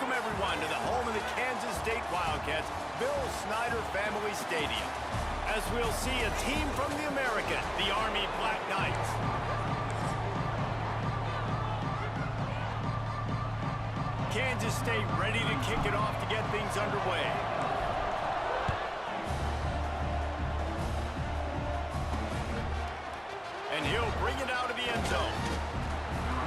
Welcome, everyone, to the home of the Kansas State Wildcats, Bill Snyder Family Stadium, as we'll see a team from the American, the Army Black Knights. Kansas State ready to kick it off to get things underway. And he'll bring it out of the end zone.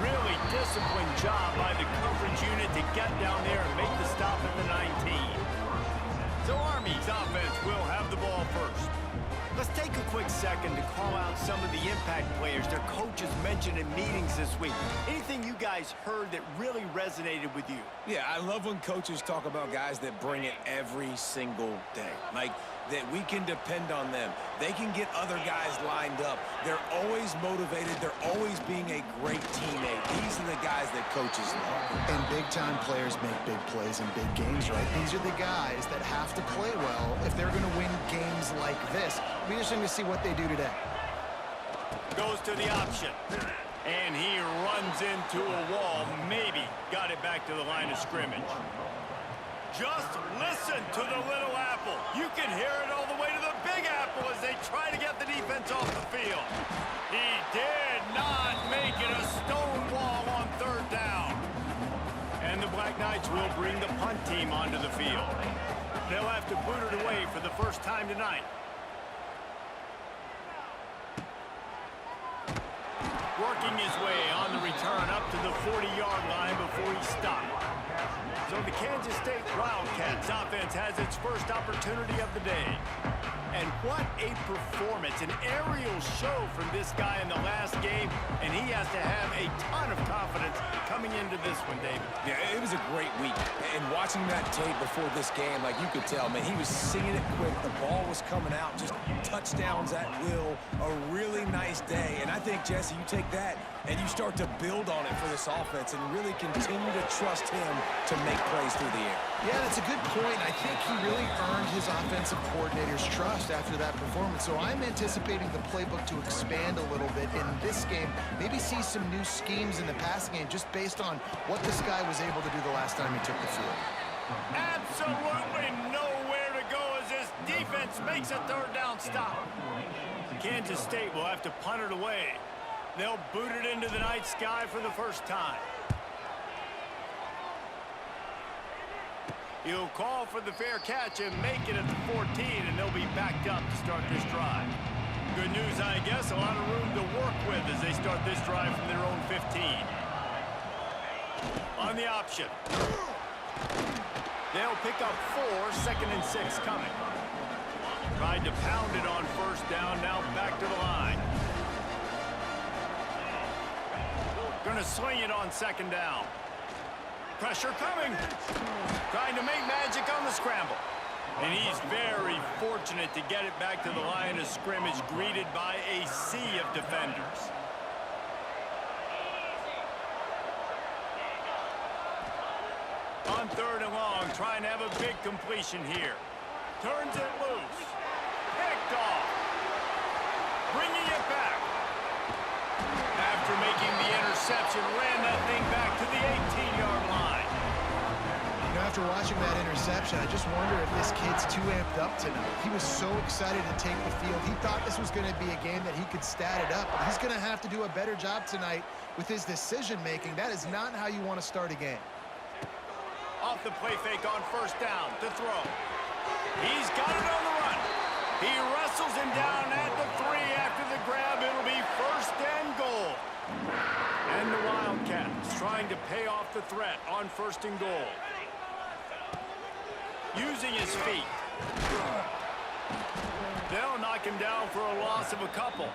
Really disciplined job by the coverage unit to get down there and make the stop at the 19. So Army's offense will have the ball first. Let's take a quick second to call out some of the impact players their coaches mentioned in meetings this week. Anything you guys heard that really resonated with you? Yeah, I love when coaches talk about guys that bring it every single day. Like, that we can depend on them. They can get other guys lined up. They're always motivated. They're always being a great teammate. These are the guys that coaches love. And big-time players make big plays in big games, right? These are the guys that have to play well if they're going to win games like this. It'll be interesting to see what they do today. Goes to the option. And he runs into a wall. Maybe got it back to the line of scrimmage. Just listen to the little apple. You can hear it all the way to the big apple as they try to get the defense off the field. He did not make it a stone wall on third down. And the Black Knights will bring the punt team onto the field. They'll have to boot it away for the first time tonight. Working his way on the return up to the 40-yard line before he stopped. So the Kansas State Wildcats offense has its first opportunity of the day. And what a performance, an aerial show from this guy in the last game, and he has to have a ton of confidence coming into this one, David. Yeah, it was a great week. And watching that tape before this game, like you could tell, man, he was singing it quick. The ball was coming out, just touchdowns at will. A really nice day. And I think, Jesse, you take that and you start to build on it for this offense and really continue to trust him to make plays through the air. Yeah, that's a good point. I think he really earned his offensive coordinator's trust after that performance. So I'm anticipating the playbook to expand a little bit in this game. Maybe see some new schemes in the passing game just based on what this guy was able to do the last time he took the field. Absolutely nowhere to go as this defense makes a third down stop. Kansas State will have to punt it away. They'll boot it into the night sky for the first time. He'll call for the fair catch and make it at the 14, and they'll be backed up to start this drive. Good news, I guess, a lot of room to work with as they start this drive from their own 15. On the option. They'll pick up 4, second and 6 coming. Tried to pound it on first down, now back to the line. Gonna swing it on second down. Pressure coming. Trying to make magic on the scramble. And he's very fortunate to get it back to the line of scrimmage, greeted by a sea of defenders. On third and long, trying to have a big completion here. Turns it loose. Picked off. Bringing it back. After making the interception, ran that thing back to the 18-yard line. You know, after watching that interception, I just wonder if this kid's too amped up tonight. He was so excited to take the field. He thought this was going to be a game that he could stat it up, but he's going to have to do a better job tonight with his decision-making. That is not how you want to start a game. Off the play fake on first down to throw. He's got it on the run. He wrestles him down at the 3 after the grab. It'll be first and goal. And the Wildcats trying to pay off the threat on first and goal. Using his feet. They'll knock him down for a loss of a couple.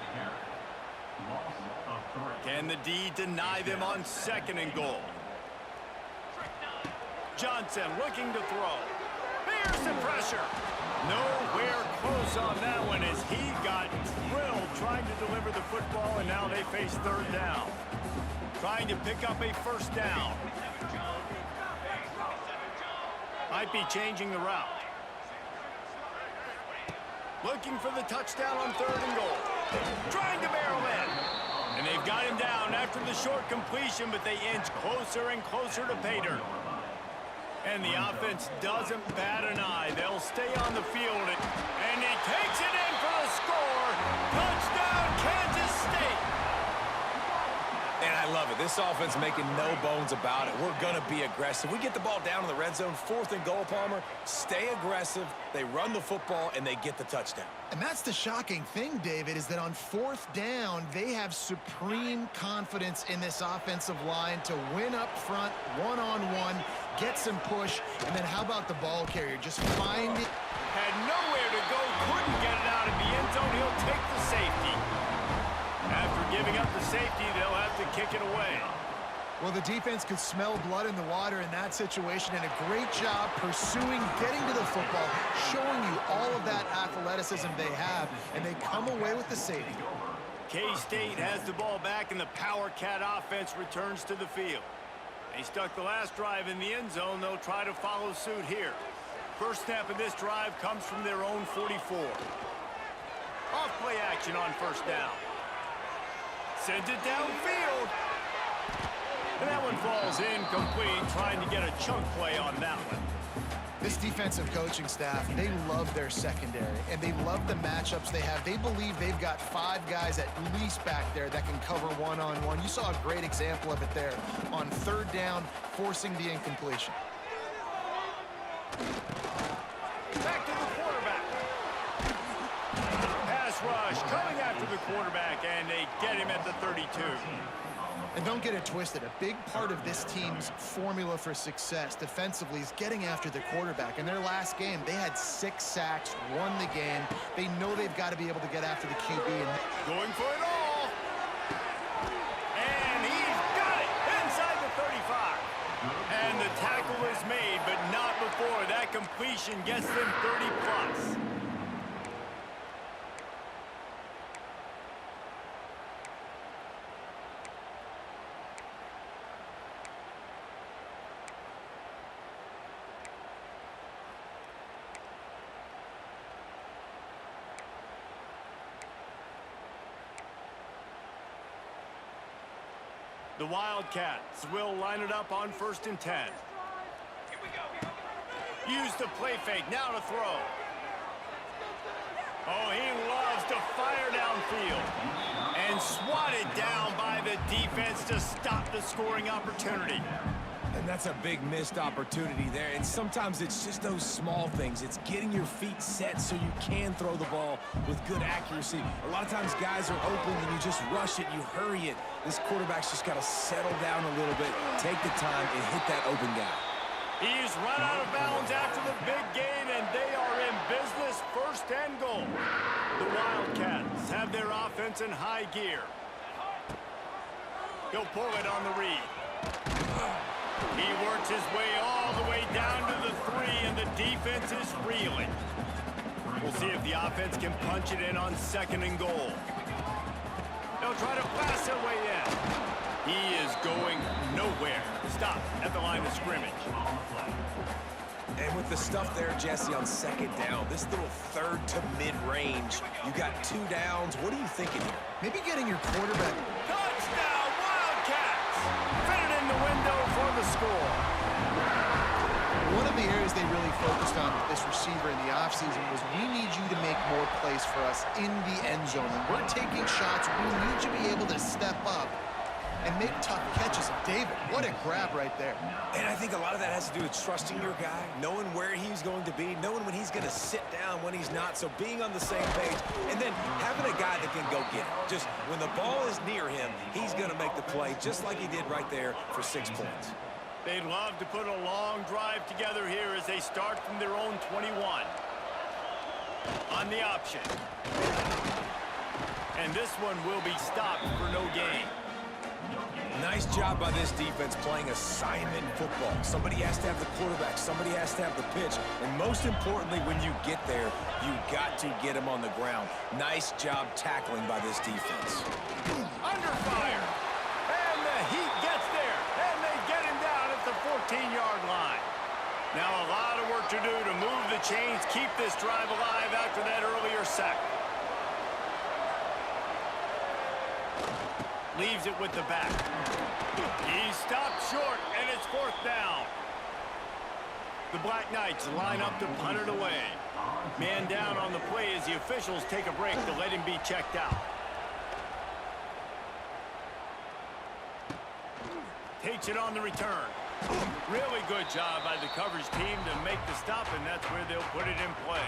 Can the D deny them on second and goal? Johnson looking to throw. There's the pressure. Nowhere close on that one as he got drilled trying to deliver the football, and now they face third down. Trying to pick up a first down. Might be changing the route. Looking for the touchdown on third and goal. Trying to barrel in. And they've got him down after the short completion, but they inch closer and closer to pay dirt. And the offense doesn't bat an eye. They'll stay on the field, and he takes it in for the score. Touchdown, Kansas State. And I love it. This offense making no bones about it. We're going to be aggressive. We get the ball down in the red zone, 4th and goal, Palmer. Stay aggressive. They run the football, and they get the touchdown. And that's the shocking thing, David, is that on 4th down, they have supreme confidence in this offensive line to win up front, one-on-one, get some push, and then how about the ball carrier? Just find it. Had nowhere to go, couldn't get it out of the end zone. He'll take the safety. After giving up the safety, they'll have to kick it away. Well, the defense could smell blood in the water in that situation, and a great job pursuing, getting to the football, showing you all of that athleticism they have, and they come away with the safety. K-State has the ball back, and the Power Cat offense returns to the field. They stuck the last drive in the end zone. They'll try to follow suit here. First snap of this drive comes from their own 44. Off play action on first down. Sends it downfield. And that one falls incomplete, trying to get a chunk play on that one. This defensive coaching staff, they love their secondary, and they love the matchups they have. They believe they've got 5 guys at least back there that can cover one-on-one. You saw a great example of it there on 3rd down, forcing the incompletion. Back to the quarterback. Pass rush coming after the quarterback, and they get him at the 32. And don't get it twisted. A big part of this team's formula for success defensively is getting after the quarterback. In their last game, they had 6 sacks, won the game. They know they've got to be able to get after the QB. And going for it all. And he's got it inside the 35. And the tackle is made, but not before. That completion gets them 30+. The Wildcats will line it up on 1st and 10. Use the play fake, now to throw. Oh, he loves to fire downfield. And swatted down by the defense to stop the scoring opportunity. And that's a big missed opportunity there. And sometimes it's just those small things. It's getting your feet set so you can throw the ball with good accuracy. A lot of times guys are open and you just rush it, you hurry it. This quarterback's just got to settle down a little bit, take the time, and hit that open guy. He's run out of bounds after the big gain, and they are in business, 1st and goal. The Wildcats have their offense in high gear. He'll pull it on the read. He works his way all the way down to the 3, and the defense is reeling. We'll see if the offense can punch it in on 2nd and goal. They'll try to pass their way in. He is going nowhere. Stop at the line of scrimmage. And with the stuff there, Jesse, on 2nd down, this little 3rd to mid-range, you got 2 downs. What are you thinking here? maybe getting your quarterback. Touchdown, Wildcats! Fitted in the window for the score. One of the areas they really focused on with this receiver in the offseason was we need you to make more plays for us in the end zone. When we're taking shots, we need you to be able to step up and make tough catches. David, what a grab right there. And I think a lot of that has to do with trusting your guy, knowing where he's going to be, knowing when he's going to sit down, when he's not, so being on the same page, and then having a guy that can go get it. Just when the ball is near him, he's going to make the play, just like he did right there for 6 points. They'd love to put a long drive together here as they start from their own 21. On the option. And this one will be stopped for no gain. Nice job by this defense playing assignment football. Somebody has to have the quarterback. Somebody has to have the pitch. And most importantly, when you get there, you got to get him on the ground. Nice job tackling by this defense. Under fire. And the Heat gets there. And they get him down at the 14-yard line. Now a lot of work to do to move the chains, keep this drive alive after that earlier sack. Leaves it with the back. He stopped short, and it's 4th down. The Black Knights line up to punt it away. Man down on the play as the officials take a break to let him be checked out. Takes it on the return. Really good job by the coverage team to make the stop, and that's where they'll put it in play.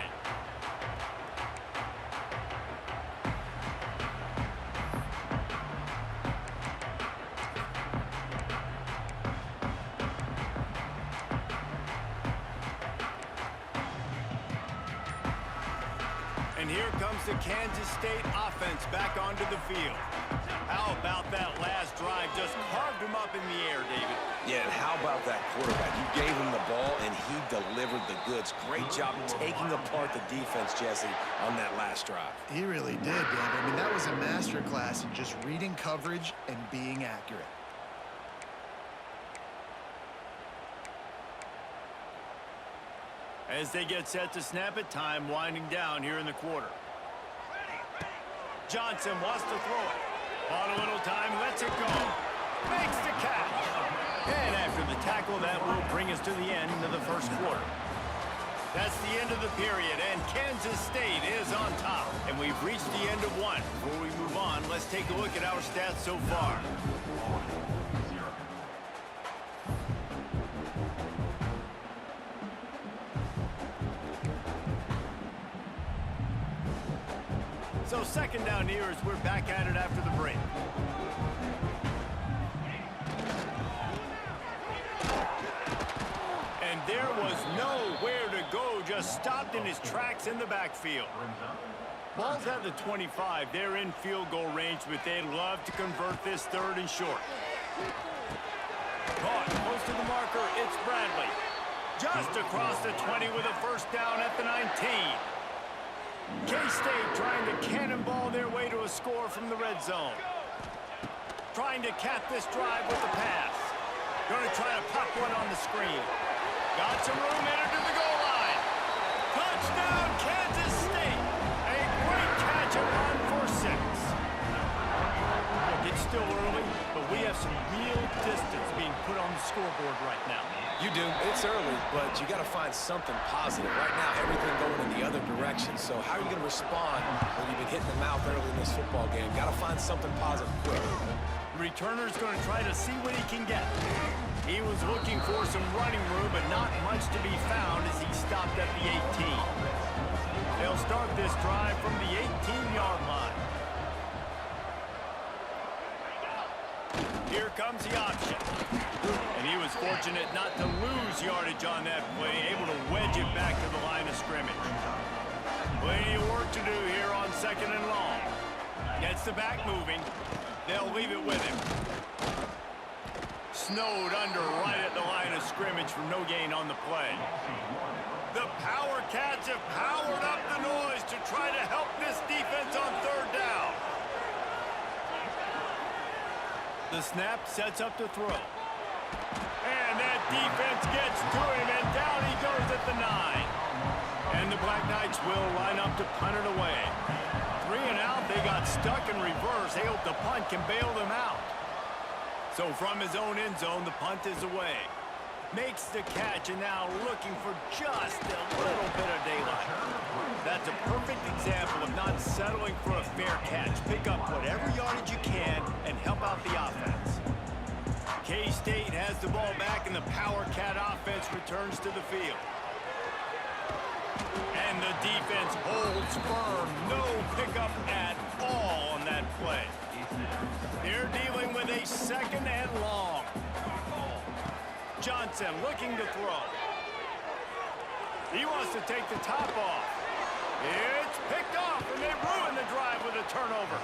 And here comes the Kansas State offense back onto the field. How about that last drive? Just carved him up in the air, David. Yeah, and how about that quarterback? You gave him the ball, and he delivered the goods. Great job taking apart the defense, Jesse, on that last drive. He really did, David. I mean, that was a masterclass in just reading coverage and being accurate. As they get set to snap it, time winding down here in the quarter. Johnson wants to throw it. On a little time, lets it go. Makes the catch. And after the tackle, that will bring us to the end of the first quarter. That's the end of the period, and Kansas State is on top. And we've reached the end of one. Before we move on, let's take a look at our stats so far. So second down here as we're back at it after the break. And there was nowhere to go, just stopped in his tracks in the backfield. Ball's at the 25. They're in field goal range, but they'd love to convert this third and short. Caught close to the marker, it's Bradley. Just across the 20 with a first down at the 19. K-State trying to cannonball their way to a score from the red zone. Trying to cap this drive with the pass. Going to try to pop one on the screen. Got some room, entered to the goal line. Touchdown, Kansas State. A great catch and run for 6. Look, it's still early, but we have some real distance being put on the scoreboard right now. You do. It's early, but you got to find something positive. Right now, everything going in the other direction. So how are you going to respond when you've been hitting the mouth early in this football game? Got to find something positive quick. Returner's going to try to see what he can get. He was looking for some running room, but not much to be found as he stopped at the 18. They'll start this drive from the 18-yard line. Here comes the option. And he was fortunate not to lose yardage on that play, able to wedge it back to the line of scrimmage. Plenty of work to do here on second and long. Gets the back moving. They'll leave it with him. Snowed under right at the line of scrimmage for no gain on the play. The Power Cats have powered up the noise to try to help this defense on third down. The snap sets up to throw. And that defense gets to him, and down he goes at the 9. And the Black Knights will line up to punt it away. 3 and out, they got stuck in reverse. They hope the punt can bail them out. So from his own end zone, the punt is away. Makes the catch, and now looking for just a little bit of daylight. That's a perfect example of not settling for a fair catch. Pick up whatever yardage you can and help out the offense. K-State has the ball back, and the Power Cat offense returns to the field. And the defense holds firm. No pickup at all on that play. They're dealing with a second and long. Johnson looking to throw. He wants to take the top off. It's picked off, and they ruin the drive with a turnover.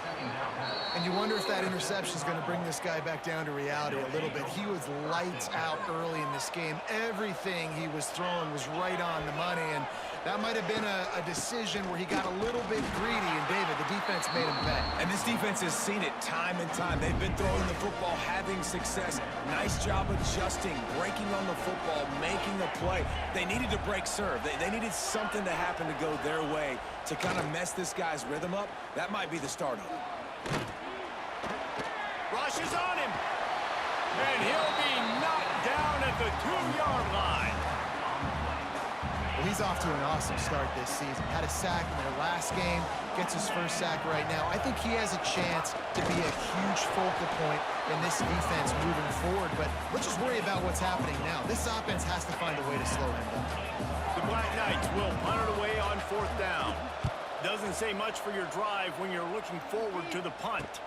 And you wonder if that interception is going to bring this guy back down to reality a little bit. He was lights out early in this game. Everything he was throwing was right on the money, and that might have been a decision where he got a little bit greedy, and David, the defense made him pay. And this defense has seen it time and time. They've been throwing the football, having success. Nice job adjusting, breaking on the football, making a play. They needed to break serve. They needed something to happen to go their way to kind of mess this guy's rhythm up. That might be the start of it. Rush is on him. And he'll be knocked down at the 2-yard line. Well, he's off to an awesome start this season. Had a sack in their last game, gets his first sack right now. I think he has a chance to be a huge focal point in this defense moving forward, but let's just worry about what's happening now. This offense has to find a way to slow him down. The Black Knights will punt it away on 4th down. Doesn't say much for your drive when you're looking forward to the punt.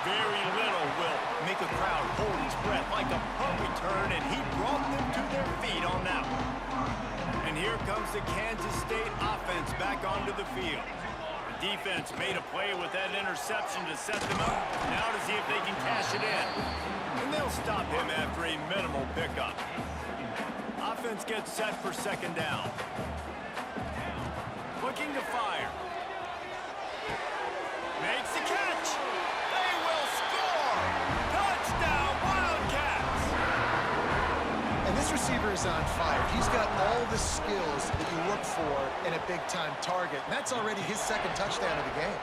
Very little will make a crowd hold its breath like a punt return, and he brought them to their feet on that one. And here comes the Kansas State offense back onto the field. The defense made a play with that interception to set them up. Now to see if they can cash it in. And they'll stop him after a minimal pickup. Offense gets set for 2nd down. Looking to fire. Makes the catch. They will score. Touchdown, Wildcats. And this receiver is on fire. He's got all the skills that you look for in a big-time target, and that's already his 2nd touchdown of the game.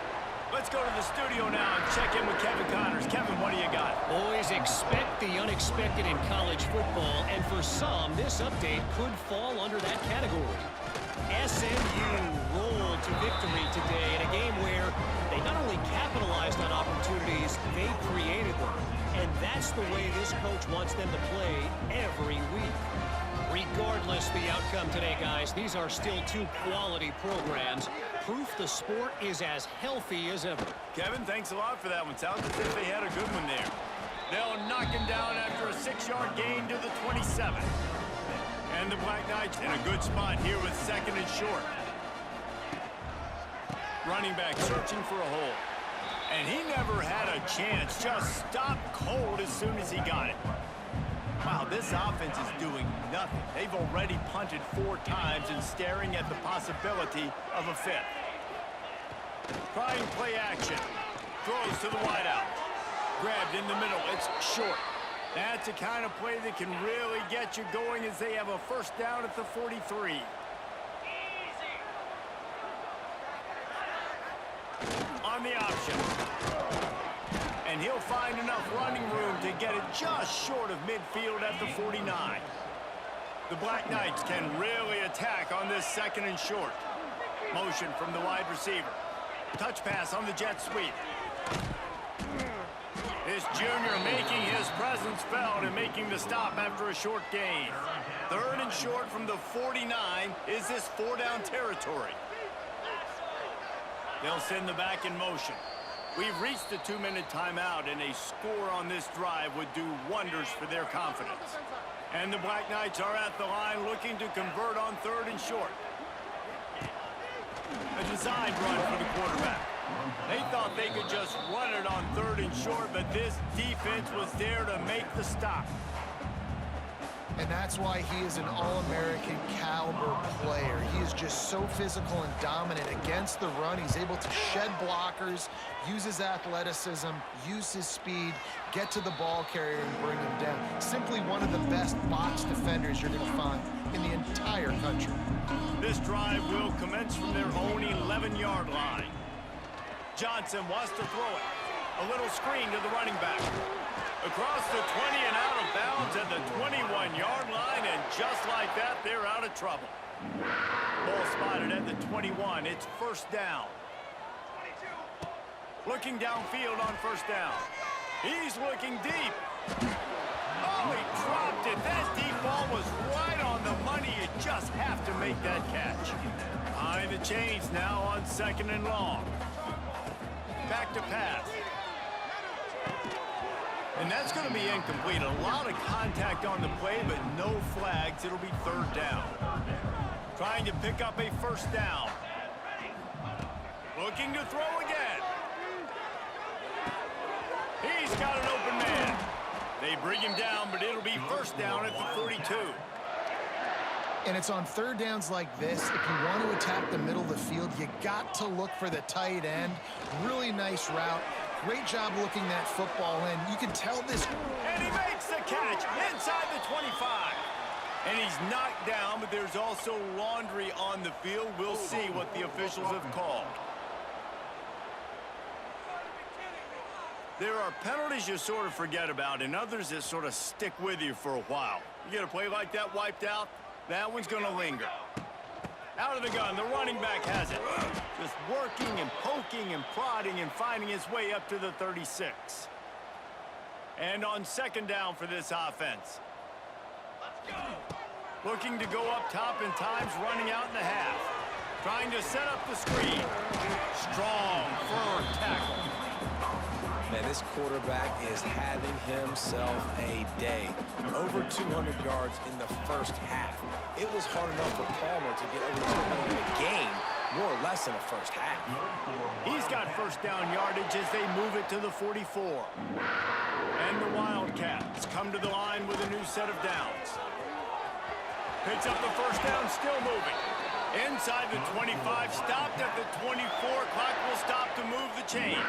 Let's go to the studio now and check in with Kevin Connors. Kevin, what do you got? Boys, expect the unexpected in college football, and for some, this update could fall under that category. SMU rolled to victory today in a game where they not only capitalized on opportunities, they created them. And that's the way this coach wants them to play every week. Regardless the outcome today, guys, these are still 2 quality programs. Proof the sport is as healthy as ever. Kevin, thanks a lot for that one. Sounds as if they had a good one there. They'll knock him down after a 6-yard gain to the 27. And the Black Knights in a good spot here with 2nd and short. Running back searching for a hole. And he never had a chance. Just stopped cold as soon as he got it. Wow, this offense is doing nothing. They've already punted 4 times and staring at the possibility of a 5th. Trying play action. Throws to the wideout. Grabbed in the middle. It's short. That's the kind of play that can really get you going as they have a 1st down at the 43. On the option. And he'll find enough running room to get it just short of midfield at the 49. The Black Knights can really attack on this 2nd and short. Motion from the wide receiver. Touch pass on the jet sweep. This junior making his presence felt and making the stop after a short gain. 3rd and short from the 49 is this 4-down territory. They'll send the back in motion. We've reached the 2-minute timeout, and a score on this drive would do wonders for their confidence. And the Black Knights are at the line looking to convert on 3rd and short. A designed run for the quarterback. They thought they could just run it on 3rd and short, but this defense was there to make the stop. And that's why he is an All-American caliber player. He is just so physical and dominant against the run. He's able to shed blockers, use his athleticism, use his speed, get to the ball carrier and bring him down. Simply one of the best box defenders you're going to find in the entire country. This drive will commence from their own 11-yard line. Johnson wants to throw it. A little screen to the running back. Across the 20 and out of bounds at the 21-yard line, and just like that, they're out of trouble. Ball spotted at the 21. It's 1st down. Looking downfield on 1st down. He's looking deep. Oh, he dropped it. That deep ball was right on the money. You just have to make that catch. Behind the chains now on 2nd and long. Back to pass. And that's going to be incomplete. A lot of contact on the play, but no flags. It'll be 3rd down. Trying to pick up a 1st down. Looking to throw again. He's got an open man. They bring him down, but it'll be 1st down at the 42. And it's on 3rd downs like this, if you want to attack the middle of the field, you got to look for the tight end. Really nice route. Great job looking that football in. You can tell this. And he makes the catch inside the 25. And he's knocked down, but there's also laundry on the field. We'll see what the officials have called. There are penalties you sort of forget about and others that sort of stick with you for a while. You get a play like that wiped out, that one's going to linger. Out of the gun, the running back has it. Just working and poking and prodding and finding his way up to the 36. And on second down for this offense. Looking to go up top in times, running out in the half. Trying to set up the screen. Strong, firm tackle. Man, this quarterback is having himself a day. Over 200 yards in the first half. It was hard enough for Palmer to get over 200 in a game, more or less in the first half. He's got first down yardage as they move it to the 44. And the Wildcats come to the line with a new set of downs. Picks up the first down, still moving. Inside the 25, stopped at the 24. Clock will stop to move the chains.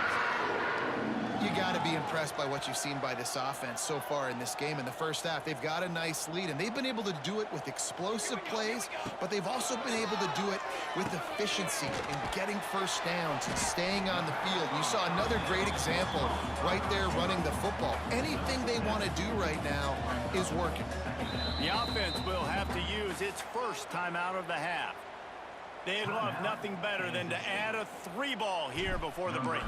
You got to be impressed by what you've seen by this offense so far in this game. In the first half, they've got a nice lead, and they've been able to do it with explosive plays, but they've also been able to do it with efficiency and getting first downs and staying on the field. You saw another great example right there running the football. Anything they want to do right now is working. The offense will have to use its first time out of the half. They'd love nothing better than to add a 3-ball here before the break.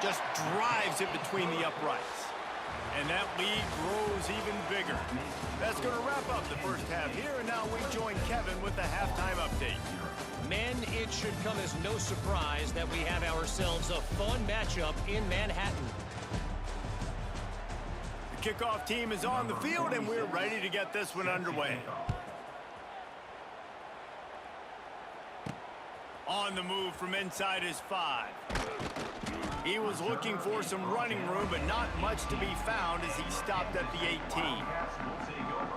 Just drives it between the uprights. And that lead grows even bigger. That's going to wrap up the first half here, and now we join Kevin with the halftime update. Men, it should come as no surprise that we have ourselves a fun matchup in Manhattan. The kickoff team is on the field, and we're ready to get this one underway. On the move from inside his 5. He was looking for some running room, but not much to be found as he stopped at the 18.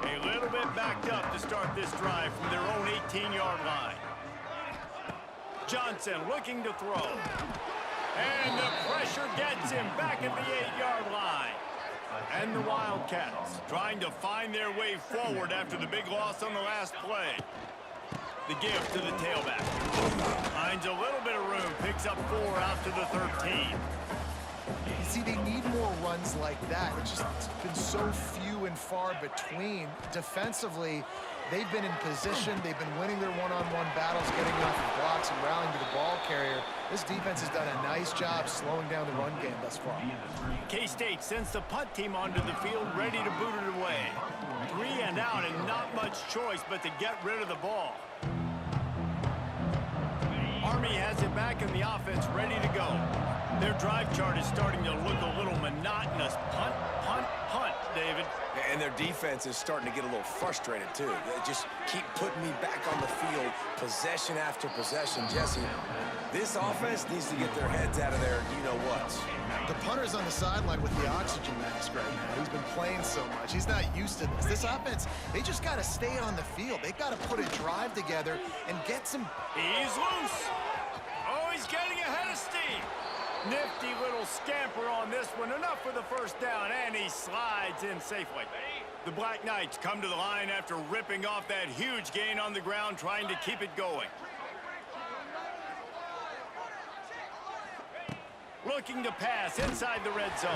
A little bit backed up to start this drive from their own 18-yard line. Johnson looking to throw. And the pressure gets him back at the 8-yard line. And the Wildcats trying to find their way forward after the big loss on the last play. The give to the tailback. Finds a little bit of room, picks up 4 out to the 13. You see, they need more runs like that. It's just been so few and far between. Defensively, they've been in position. They've been winning their one-on-one battles, getting off the blocks and rallying to the ball carrier. This defense has done a nice job slowing down the run game thus far. K-State sends the punt team onto the field, ready to boot it away. 3 and out, and not much choice but to get rid of the ball. Army has it back in the offense, ready to go. Their drive chart is starting to look a little monotonous. Punt, punt, punt, David. And their defense is starting to get a little frustrated, too. They just keep putting me back on the field, possession after possession. Jesse, this offense needs to get their heads out of there, you-know-what. The punter's on the sideline with the oxygen mask right now. He's been playing so much. He's not used to this. This offense, they just got to stay on the field. They got to put a drive together and get some... He's loose. Oh, he's getting ahead of steam. Nifty little scamper on this one. Enough for the first down, and he slides in safely. The Black Knights come to the line after ripping off that huge gain on the ground, trying to keep it going. Looking to pass inside the red zone.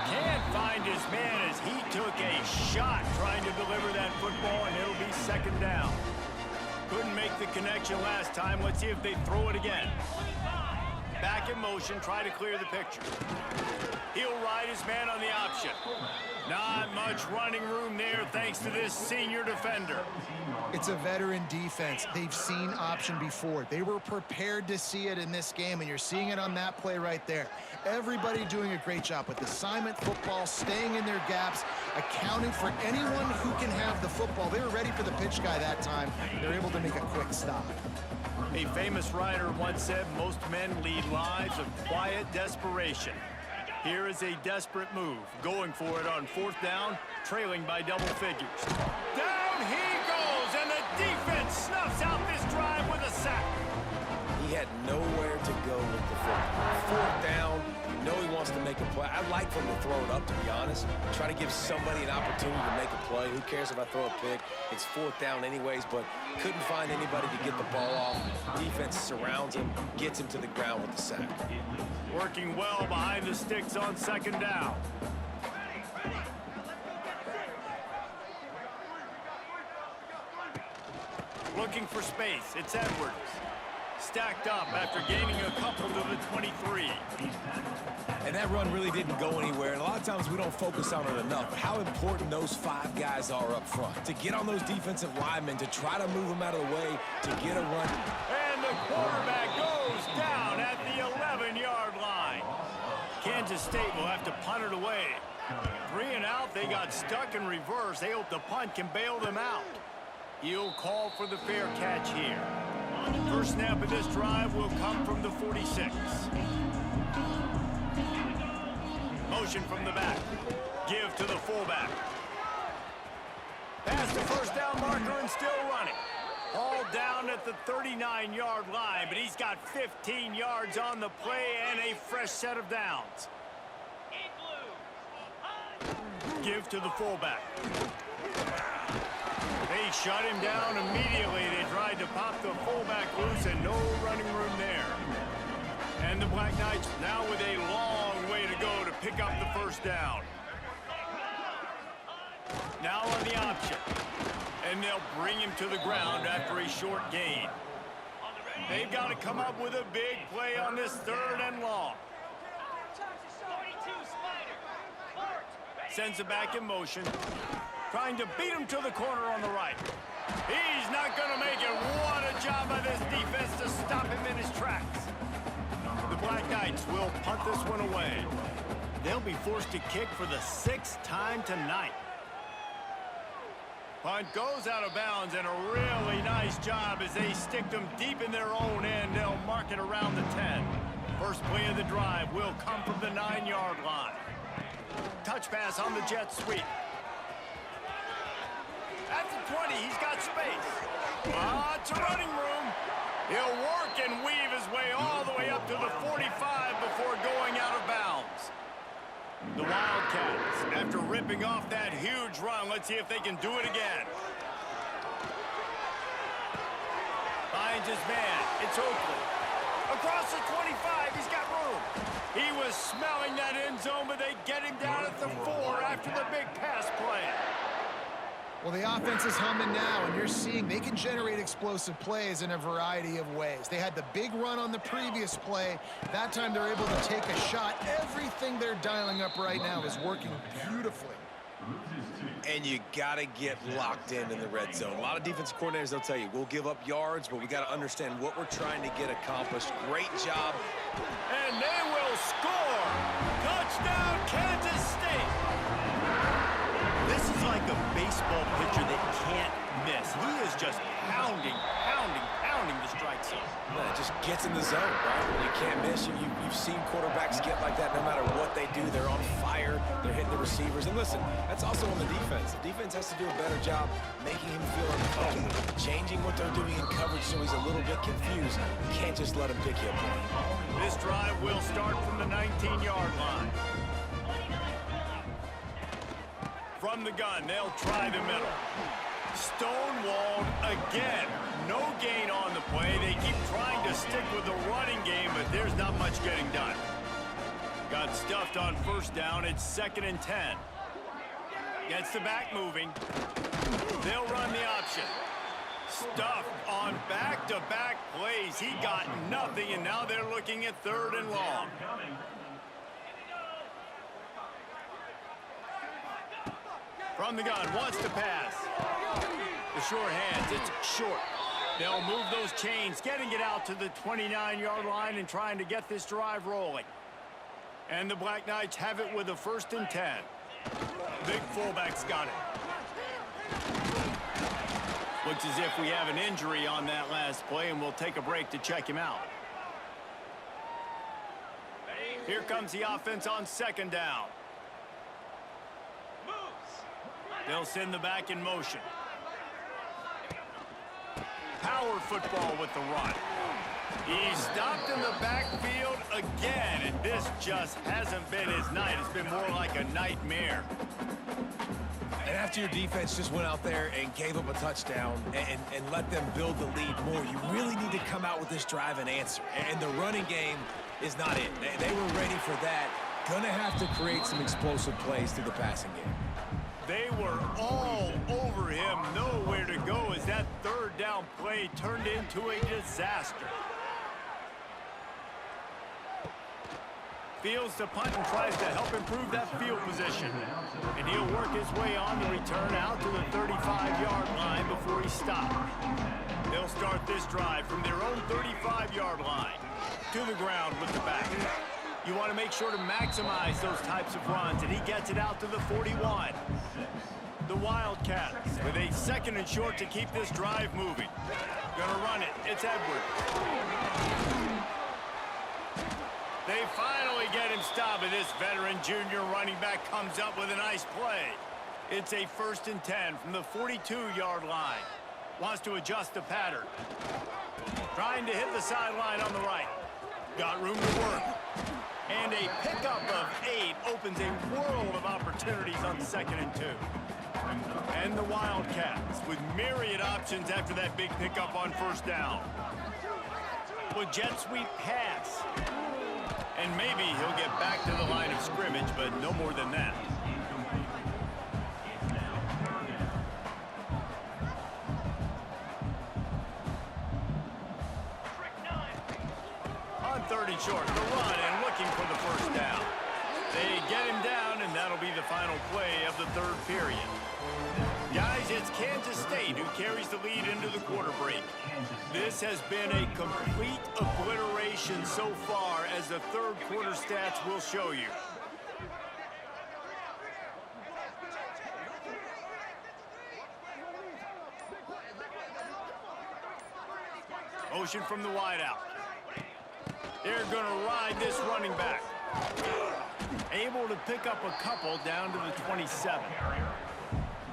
Can't find his man as he took a shot trying to deliver that football, and it'll be second down. Couldn't make the connection last time. Let's see if they throw it again. Back in motion, try to clear the picture. He'll ride his man on the option. Not much running room there thanks to this senior defender. It's a veteran defense. They've seen option before. They were prepared to see it in this game, and you're seeing it on that play right there. Everybody doing a great job with assignment football, staying in their gaps, accounting for anyone who can have the football. They were ready for the pitch guy that time. They're able to make a quick stop. A famous writer once said, most men lead lives of quiet desperation. Here is a desperate move, going for it on 4th down, trailing by double figures. Down he goes, and the defense snuffs out this drive with a sack. He had nowhere to go with the football. 4th down, know he wants to make a play. I'd like for him to throw it up, to be honest. Try to give somebody an opportunity to make a play. Who cares if I throw a pick? It's 4th down anyways, but couldn't find anybody to get the ball off. Defense surrounds him, gets him to the ground with the sack. Working well behind the sticks on 2nd down. Looking for space. It's Edwards. Stacked up after gaining a couple to the 23. And that run really didn't go anywhere, and a lot of times we don't focus on it enough. But how important those 5 guys are up front. To get on those defensive linemen, to try to move them out of the way, to get a run. And the quarterback goes down at the 11-yard line. Kansas State will have to punt it away. 3 and out, they got stuck in reverse. They hope the punt can bail them out. He'll call for the fair catch here. First snap of this drive will come from the 46. Motion from the back. Give to the fullback. Past the first down marker and still running. All down at the 39-yard line, but he's got 15 yards on the play and a fresh set of downs. Give to the fullback. They shut him down immediately. They tried to pop the fullback loose and no running room there. And the Black Knights now with a long way to go to pick up the first down. Now on the option. And they'll bring him to the ground after a short gain. They've got to come up with a big play on this 3rd and long. Sends it back in motion. Trying to beat him to the corner on the right. He's not going to make it. What a job by this defense to stop him in his tracks. The Black Knights will punt this one away. They'll be forced to kick for the 6th time tonight. Punt goes out of bounds, and a really nice job as they stick them deep in their own end. They'll mark it around the 10. First play of the drive will come from the 9-yard line. Touch pass on the jet sweep. At the 20, he's got space. It's a running room. He'll work and weave his way all the way up to the 45 before going out of bounds. The Wildcats, after ripping off that huge run, let's see if they can do it again. Finds his man. It's Oakley. Across the 25, he's got room. He was smelling that end zone, but they get him down at the 4 after the big pass play. Well, the offense is humming now, and you're seeing they can generate explosive plays in a variety of ways. They had the big run on the previous play. That time they're able to take a shot. Everything they're dialing up right now is working beautifully. And you got to get locked in the red zone. A lot of defensive coordinators, they'll tell you, we'll give up yards, but we got to understand what we're trying to get accomplished. Great job. And they will score. Touchdown, Kansas State. This is like a baseball pitcher that can't miss. He is just pounding the strike zone. Man, it just gets in the zone, right? When you can't miss, you've seen quarterbacks get like that no matter what they do. They're on fire. They're hitting the receivers. And listen, that's also on the defense. The defense has to do a better job making him feel uncomfortable, changing what they're doing in coverage so he's a little bit confused. You can't just let him pick you apart. This drive will start from the 19-yard line. From the gun, they'll try the middle. Stonewalled again. No gain on the play. They keep trying to stick with the running game, but there's not much getting done. Got stuffed on first down. It's 2nd and 10. Gets the back moving. They'll run the option. Stuffed on back-to-back plays. He got nothing, and now they're looking at 3rd and long. From the gun, wants to pass. The short hands, it's short. They'll move those chains, getting it out to the 29-yard line and trying to get this drive rolling. And the Black Knights have it with a 1st and 10. Big fullback's got it. Looks as if we have an injury on that last play, and we'll take a break to check him out. Here comes the offense on 2nd down. They'll send the back in motion. Power football with the run. He's stopped in the backfield again, and this this just hasn't been his night. It's been more like a nightmare. And after your defense just went out there and gave up a touchdown and let them build the lead more, you really need to come out with this drive and answer. And the running game is not it. They were ready for that. Gonna have to create some explosive plays through the passing game. They were all over him, nowhere to go as that third down play turned into a disaster. Fields to punt and tries to help improve that field position. And he'll work his way on the return out to the 35-yard line before he stopped. They'll start this drive from their own 35-yard line. To the ground with the back. You want to make sure to maximize those types of runs, and he gets it out to the 41. The Wildcats with a 2nd and short to keep this drive moving. Gonna run it. It's Edwards. They finally get him stopped, and this veteran junior running back comes up with a nice play. It's a 1st and 10 from the 42-yard line. Wants to adjust the pattern. Trying to hit the sideline on the right. Got room to work. And a pickup of 8 opens a world of opportunities on 2nd and 2. And the Wildcats with myriad options after that big pickup on 1st down. With jet sweep pass. And maybe he'll get back to the line of scrimmage, but no more than that. On 3rd and short, the run and looking for the 1st down. They get him down, and that'll be the final play of the 3rd period. Guys, it's Kansas State who carries the lead into the quarter break. This has been a complete obliteration so far, as the 3rd quarter stats will show you. Motion from the wideout. They're going to ride this running back. Able to pick up a couple down to the 27.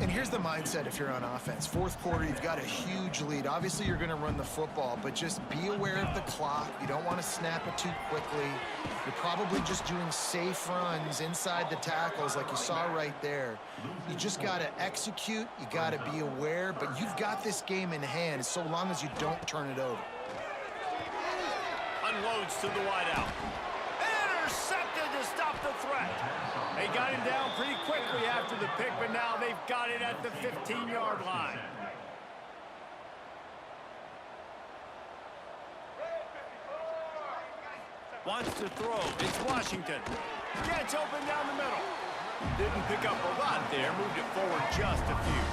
And here's the mindset if you're on offense. 4th quarter, you've got a huge lead. Obviously, you're going to run the football, but just be aware of the clock. You don't want to snap it too quickly. You're probably just doing safe runs inside the tackles like you saw right there. You just got to execute. You got to be aware, but you've got this game in hand so long as you don't turn it over. Unloads to the wideout. Intercepted to stop the threat. They got him down pretty quickly after the pick, but now they've got it at the 15-yard line. Wants to throw. It's Washington. Gets open down the middle. Didn't pick up a lot there. Moved it forward just a few.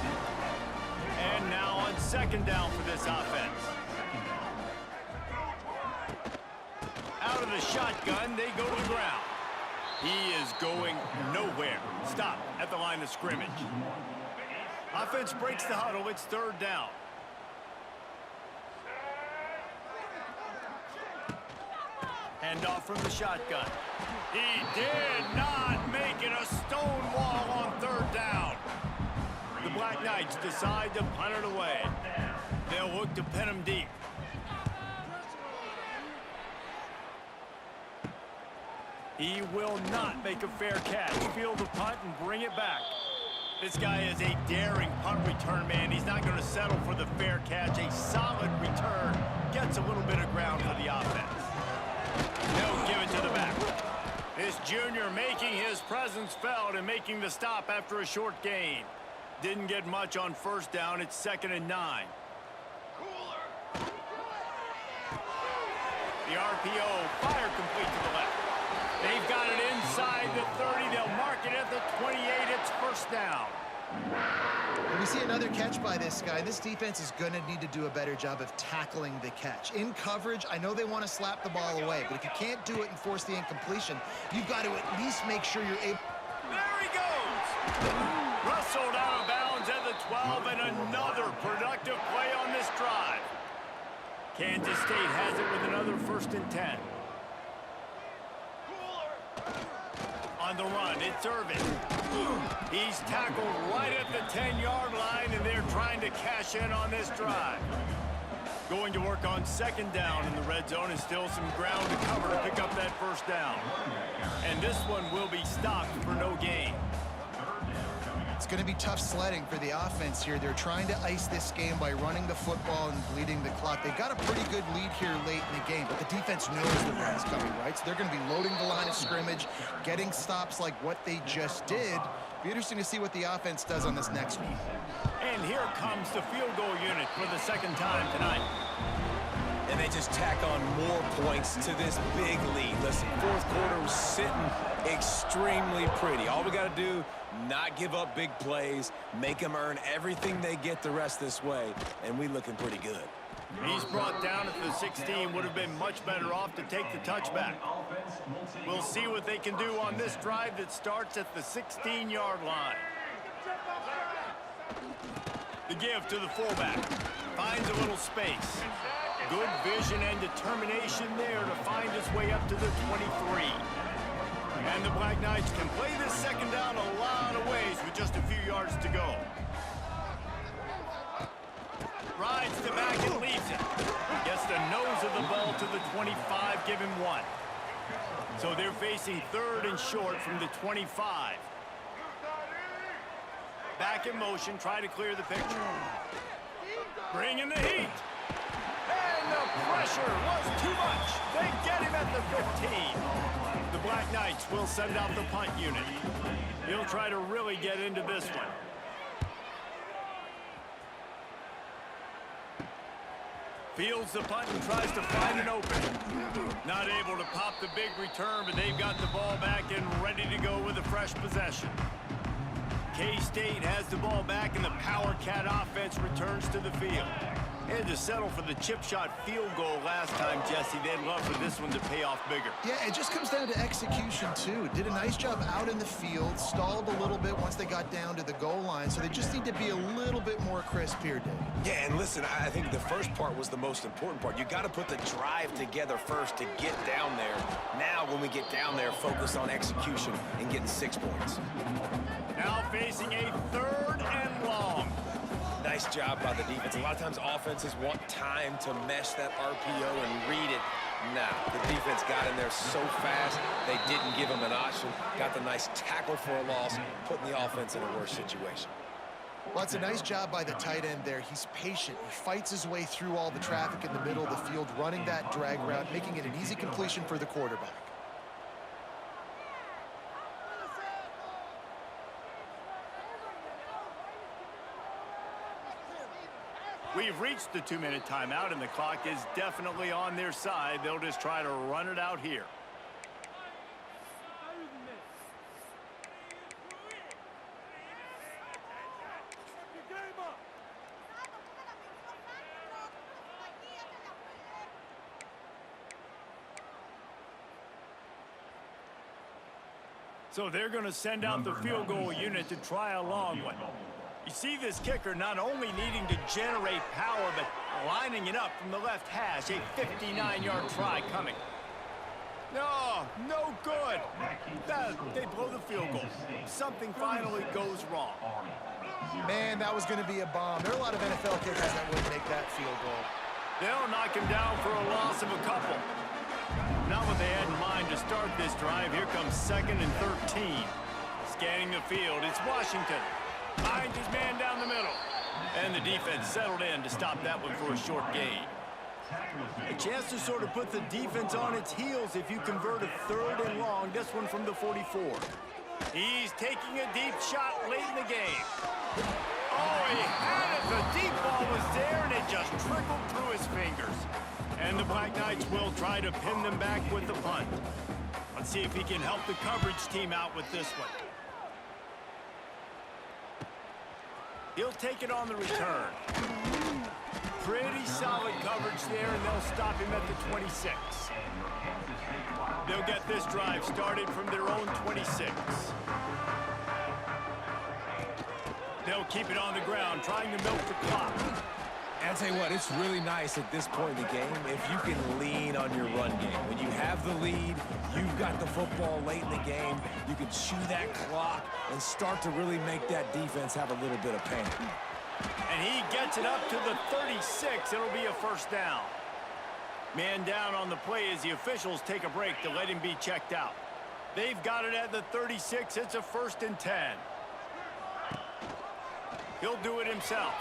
And now on 2nd down for this offense. Out of the shotgun, they go to the ground. He is going nowhere. Stop at the line of scrimmage. Offense breaks the huddle. It's 3rd down. Hand off from the shotgun. He did not make it a stone wall on 3rd down. The Black Knights decide to punt it away. They'll look to pin him deep. He will not make a fair catch. Field the punt and bring it back. This guy is a daring punt return man. He's not going to settle for the fair catch. A solid return. Gets a little bit of ground for the offense. They'll give it to the back. This junior making his presence felt and making the stop after a short gain. Didn't get much on 1st down. It's 2nd and 9. The RPO fire complete to the left. They've got it inside the 30. They'll mark it at the 28. It's 1st down. And we see another catch by this guy. This defense is going to need to do a better job of tackling the catch. In coverage, I know they want to slap the ball away, but if you can't do it and force the incompletion, you've got to at least make sure you're able. There he goes. Rustled out of bounds at the 12, and another productive play on this drive. Kansas State has it with another 1st and 10. On the run, it's Irvin. He's tackled right at the 10-yard line, and they're trying to cash in on this drive. Going to work on second down in the red zone, and still some ground to cover to pick up that first down. And this one will be stopped for no gain. It's going to be tough sledding for the offense here. They're trying to ice this game by running the football and bleeding the clock. They've got a pretty good lead here late in the game, but the defense knows the run's coming, right? So they're going to be loading the line of scrimmage, getting stops like what they just did. Be interesting to see what the offense does on this next one. And here comes the field goal unit for the second time tonight. And they just tack on more points to this big lead. Listen, fourth quarter was sitting extremely pretty. All we got to do, not give up big plays, make them earn everything they get the rest this way, and we looking pretty good. He's brought down at the 16. Would have been much better off to take the touchback. We'll see what they can do on this drive that starts at the 16-yard line. The give to the fullback. Finds a little space. Good vision and determination there to find his way up to the 23. And the Black Knights can play this second down a lot of ways with just a few yards to go. Rides the back and leaves it. Gets the nose of the ball to the 25, give him 1. So they're facing third and short from the 25. Back in motion, try to clear the picture. Bring in the heat. And the pressure was too much. They get him at the 15. The Black Knights will send out the punt unit. He'll try to really get into this one. Fields the punt and tries to find an opening. Not able to pop the big return, but they've got the ball back and ready to go with a fresh possession. K-State has the ball back, and the Power Cat offense returns to the field. Had to settle for the chip shot field goal last time, Jesse. They'd love for this one to pay off bigger. Yeah, it just comes down to execution, too. Did a nice job out in the field, stalled a little bit once they got down to the goal line, so they just need to be a little bit more crisp here, Dave. Yeah, and listen, I think the first part was the most important part. You got to put the drive together first to get down there. Now, when we get down there, focus on execution and getting 6 points. Now facing a third and long. Nice job by the defense. A lot of times offenses want time to mesh that RPO and read it. Nah, the defense got in there so fast, they didn't give him an option. Got the nice tackle for a loss, putting the offense in a worse situation. Well, it's a nice job by the tight end there. He's patient. He fights his way through all the traffic in the middle of the field, running that drag route, making it an easy completion for the quarterback. We've reached the 2-minute timeout, and the clock is definitely on their side. They'll just try to run it out here. So they're going to send out the field goal unit to try a long one. You see this kicker not only needing to generate power, but lining it up from the left hash. A 59-yard try coming. No good. They blow the field goal. Something finally goes wrong. Man, that was going to be a bomb. There are a lot of NFL kickers that wouldn't make that field goal. They'll knock him down for a loss of a couple. Not what they had in mind to start this drive. Here comes 2nd and 13. Scanning the field, it's Washington. Finds his man down the middle. And the defense settled in to stop that one for a short gain. A chance to sort of put the defense on its heels if you convert a third and long. This one from the 44. He's taking a deep shot late in the game. Oh, he had it. The deep ball was there, and it just trickled through his fingers. And the Black Knights will try to pin them back with the punt. Let's see if he can help the coverage team out with this one. He'll take it on the return. Pretty solid coverage there, and they'll stop him at the 26. They'll get this drive started from their own 26. They'll keep it on the ground, trying to milk the clock. And I'll tell you what, it's really nice at this point in the game if you can lean on your run game. When you have the lead, you've got the football late in the game, you can chew that clock and start to really make that defense have a little bit of pain. And he gets it up to the 36. It'll be a first down. Man down on the play as the officials take a break to let him be checked out. They've got it at the 36. It's a 1st and 10. He'll do it himself.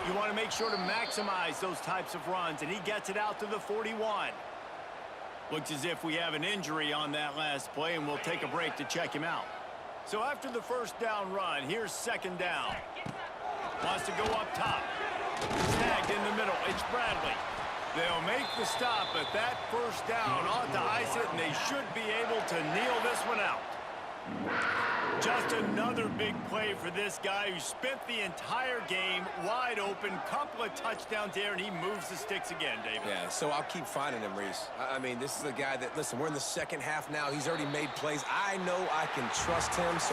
You want to make sure to maximize those types of runs, and he gets it out to the 41. Looks as if we have an injury on that last play, and we'll take a break to check him out. So after the first down run, here's 2nd down. Wants to go up top. Snagged in the middle. It's Bradley. They'll make the stop, but that first down ought to ice it, and they should be able to kneel this one out. Just another big play for this guy who spent the entire game wide open. Couple of touchdowns there, and he moves the sticks again, David. Yeah, so I'll keep finding him, Reese. I mean, this is a guy that, listen, we're in the second half now. He's already made plays. I know I can trust him, so